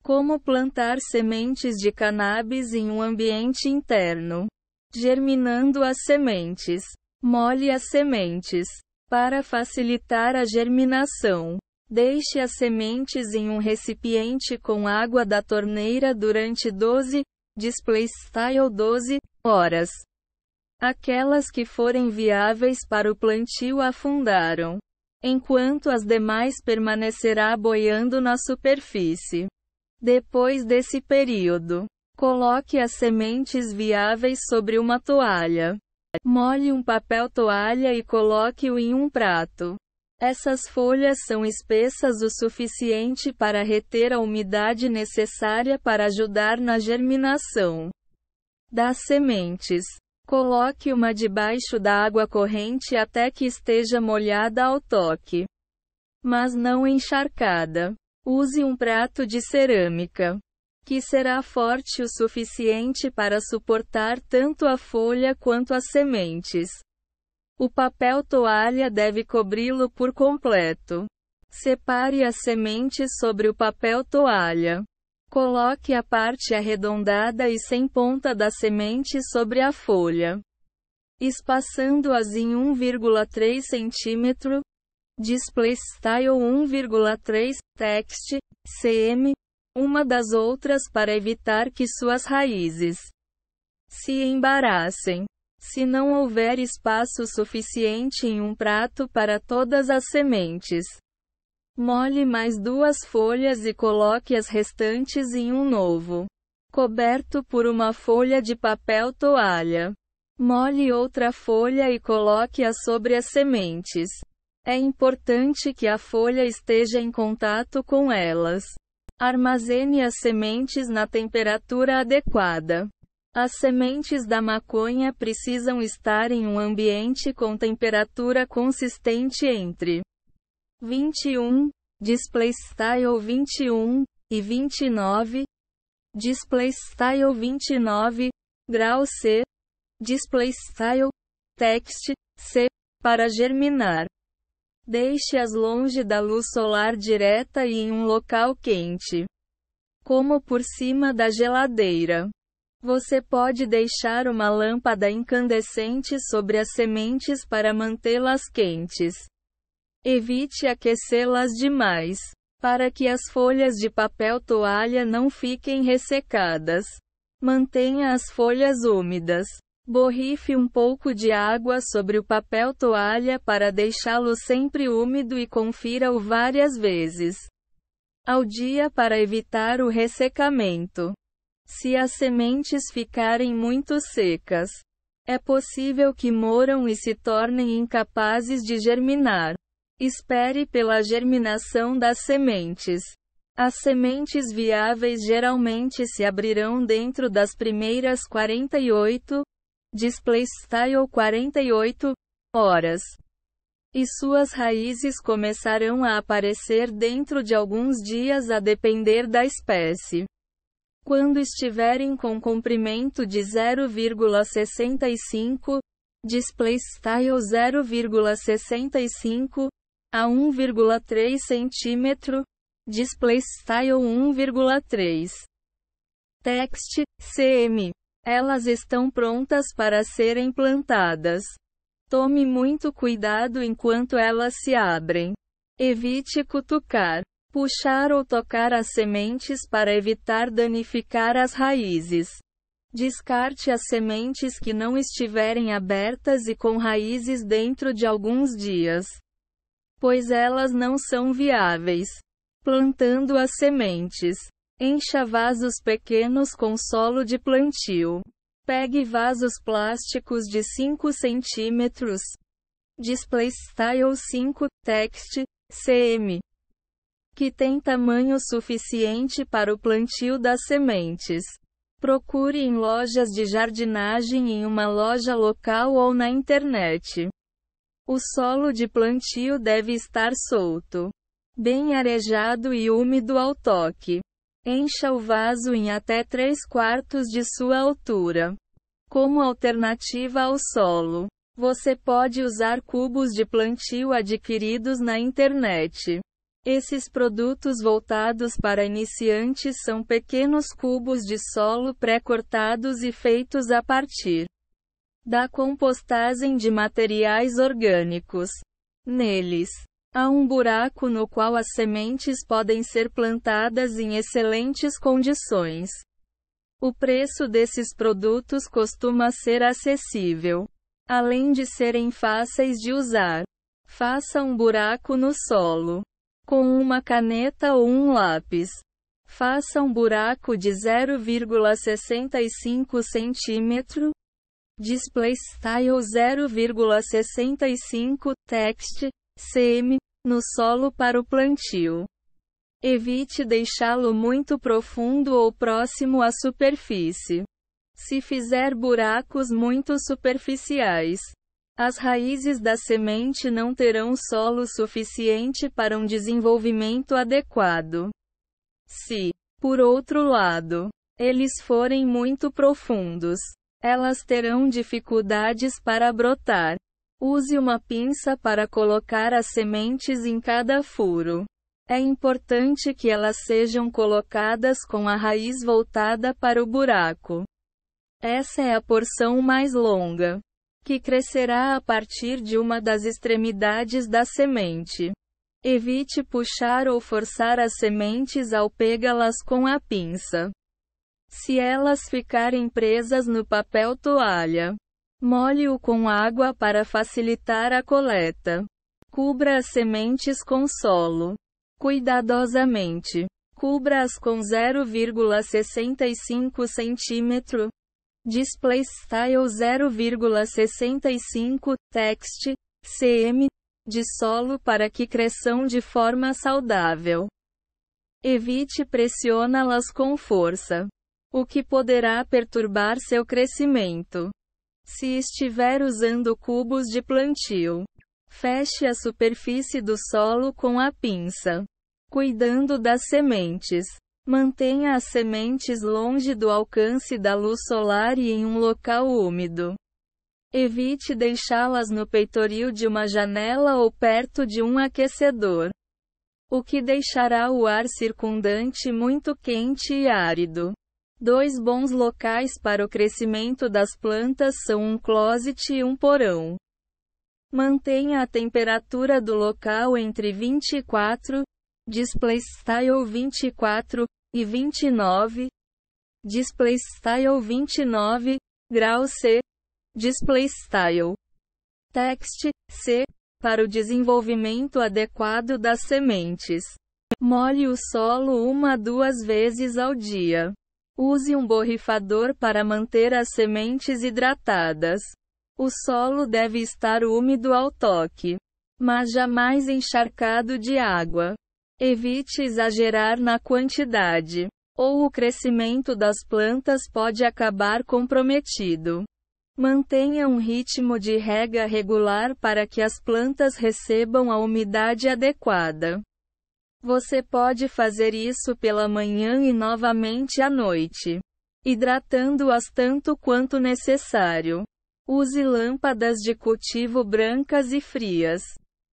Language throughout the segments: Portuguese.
Como plantar sementes de cannabis em um ambiente interno. Germinando as sementes. Molhe as sementes. Para facilitar a germinação, deixe as sementes em um recipiente com água da torneira durante 12 horas. Aquelas que forem viáveis para o plantio afundaram, enquanto as demais permanecerá boiando na superfície. Depois desse período, coloque as sementes viáveis sobre uma toalha. Molhe um papel toalha e coloque-o em um prato. Essas folhas são espessas o suficiente para reter a umidade necessária para ajudar na germinação das sementes. Coloque uma debaixo da água corrente até que esteja molhada ao toque, mas não encharcada. Use um prato de cerâmica, que será forte o suficiente para suportar tanto a folha quanto as sementes. O papel toalha deve cobri-lo por completo. Separe as sementes sobre o papel toalha. Coloque a parte arredondada e sem ponta da semente sobre a folha, espaçando-as em 1,3 cm. Display Style 1,3, Text, cm, uma das outras para evitar que suas raízes se embaraçem. Se não houver espaço suficiente em um prato para todas as sementes, molhe mais 2 folhas e coloque as restantes em um novo, coberto por uma folha de papel toalha. Molhe outra folha e coloque-a sobre as sementes. É importante que a folha esteja em contato com elas. Armazene as sementes na temperatura adequada. As sementes da maconha precisam estar em um ambiente com temperatura consistente entre 21, Display Style 21, e 29, Display Style 29, grau C, Display Style, Text, C, para germinar. Deixe-as longe da luz solar direta e em um local quente, como por cima da geladeira. Você pode deixar uma lâmpada incandescente sobre as sementes para mantê-las quentes. Evite aquecê-las demais, para que as folhas de papel toalha não fiquem ressecadas. Mantenha as folhas úmidas. Borrife um pouco de água sobre o papel toalha para deixá-lo sempre úmido e confira-o várias vezes ao dia para evitar o ressecamento. Se as sementes ficarem muito secas, é possível que moram e se tornem incapazes de germinar. Espere pela germinação das sementes. As sementes viáveis geralmente se abrirão dentro das primeiras 48, Display Style 48, horas. E suas raízes começarão a aparecer dentro de alguns dias a depender da espécie. Quando estiverem com comprimento de 0,65, Display Style 0,65, a 1,3 cm, Display Style 1,3. Text, cm. Elas estão prontas para serem plantadas. Tome muito cuidado enquanto elas se abrem. Evite cutucar, puxar ou tocar as sementes para evitar danificar as raízes. Descarte as sementes que não estiverem abertas e com raízes dentro de alguns dias, pois elas não são viáveis. Plantando as sementes. Encha vasos pequenos com solo de plantio. Pegue vasos plásticos de 5 cm. Display Style 5, Text, cm. Que tem tamanho suficiente para o plantio das sementes. Procure em lojas de jardinagem em uma loja local ou na internet. O solo de plantio deve estar solto, bem arejado e úmido ao toque. Encha o vaso em até 3/4 de sua altura. Como alternativa ao solo, você pode usar cubos de plantio adquiridos na internet. Esses produtos voltados para iniciantes são pequenos cubos de solo pré-cortados e feitos a partir da compostagem de materiais orgânicos. Neles, há um buraco no qual as sementes podem ser plantadas em excelentes condições. O preço desses produtos costuma ser acessível, além de serem fáceis de usar. Faça um buraco no solo com uma caneta ou um lápis. Faça um buraco de 0,65 cm. Display style 0,65 text cm no solo para o plantio. Evite deixá-lo muito profundo ou próximo à superfície. Se fizer buracos muito superficiais, as raízes da semente não terão solo suficiente para um desenvolvimento adequado. Se, por outro lado, eles forem muito profundos, elas terão dificuldades para brotar. Use uma pinça para colocar as sementes em cada furo. É importante que elas sejam colocadas com a raiz voltada para o buraco. Essa é a porção mais longa, que crescerá a partir de uma das extremidades da semente. Evite puxar ou forçar as sementes ao pegá-las com a pinça. Se elas ficarem presas no papel toalha, molhe-o com água para facilitar a coleta. Cubra as sementes com solo. Cuidadosamente. Cubra-as com 0,65 cm. Display style 0,65 text cm de solo para que cresçam de forma saudável. Evite pressioná-las com força, o que poderá perturbar seu crescimento. Se estiver usando cubos de plantio, feche a superfície do solo com a pinça, cuidando das sementes. Mantenha as sementes longe do alcance da luz solar e em um local úmido. Evite deixá-las no peitoril de uma janela ou perto de um aquecedor, o que deixará o ar circundante muito quente e árido. 2 bons locais para o crescimento das plantas são um closet e um porão. Mantenha a temperatura do local entre 24, display style 24, e 29, display style 29, graus C, display style text C, para o desenvolvimento adequado das sementes. Molhe o solo 1 a 2 vezes ao dia. Use um borrifador para manter as sementes hidratadas. O solo deve estar úmido ao toque, mas jamais encharcado de água. Evite exagerar na quantidade, ou o crescimento das plantas pode acabar comprometido. Mantenha um ritmo de rega regular para que as plantas recebam a umidade adequada. Você pode fazer isso pela manhã e novamente à noite, hidratando-as tanto quanto necessário. Use lâmpadas de cultivo brancas e frias.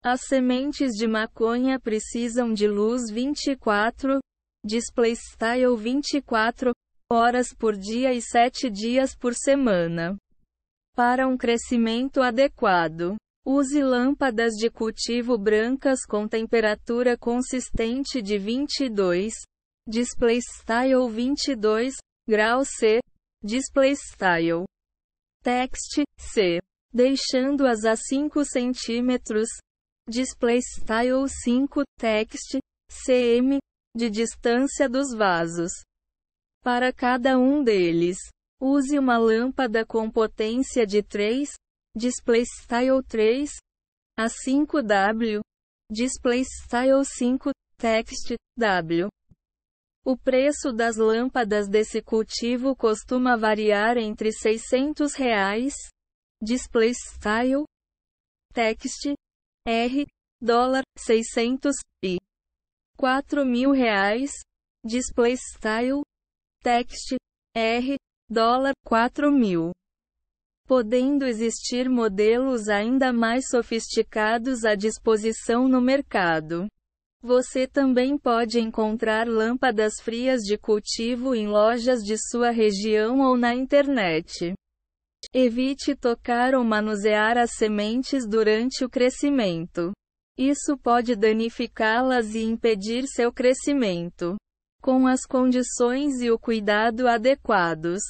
As sementes de maconha precisam de luz 24, display style 24 horas por dia e 7 dias por semana. Para um crescimento adequado, use lâmpadas de cultivo brancas com temperatura consistente de 22, display style 22 graus C, display style text C, deixando-as a 5 cm, display style 5 text cm, de distância dos vasos. Para cada um deles, use uma lâmpada com potência de 3, display style 3, a 5W, display style 5 text W. O preço das lâmpadas desse cultivo costuma variar entre R$600, display style text R, dólar, 600, e R$4.000, display style, text, R, dólar, 4.000. Podendo existir modelos ainda mais sofisticados à disposição no mercado. Você também pode encontrar lâmpadas frias de cultivo em lojas de sua região ou na internet. Evite tocar ou manusear as sementes durante o crescimento. Isso pode danificá-las e impedir seu crescimento. Com as condições e o cuidado adequados,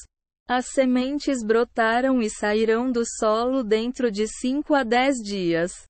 as sementes brotarão e sairão do solo dentro de 5 a 10 dias.